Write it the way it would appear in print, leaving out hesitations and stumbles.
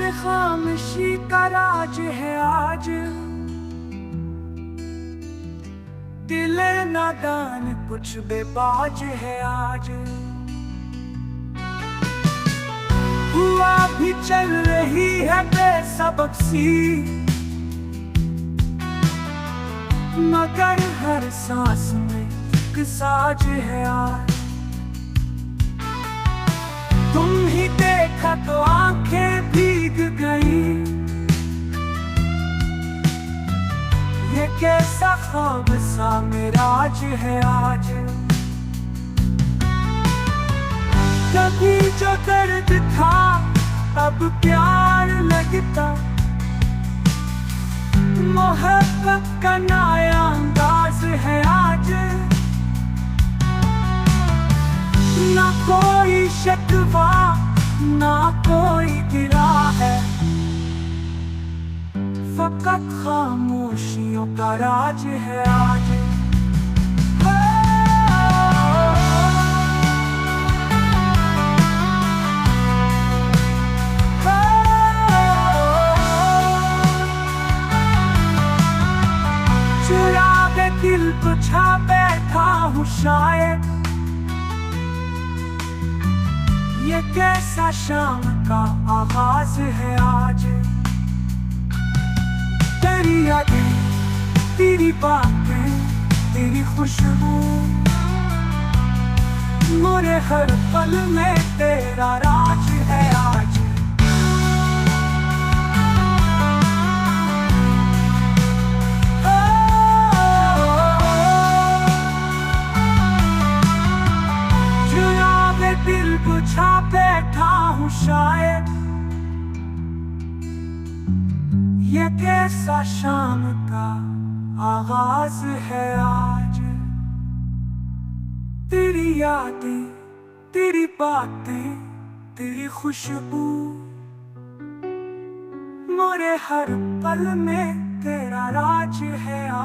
पे खामोशी का राज है आज। दिल नादान कुछ बेबाज है आज। हुआ भी चल रही है बेसबब सी, मगर हर सांस में एक साज है आज। तुम ही देखा तो आंखें भीग गई, ये कैसा ख्वाब सा मिराज है आज। कभी जो दर्द था अब प्यार लगता, मोहब्बत का नया अंदाज है आज। ना कोई शिकवा ना कोई गिला है, फकत खामोशियों का राज है आज। चुराए दिल को छा बैठा हूँ शायद, ये कैसा शाम का आगाज है आज। तेरी यादें, तेरी बातें, तेरी खुशबू, मेरे हर पल में तेरा राज है आज। दिल बुझा बैठा हूँ शायद, ये कैसा शाम का आगाज है आज। तेरी यादें, तेरी बातें, तेरी खुशबू, मेरे हर पल में तेरा राज है आज।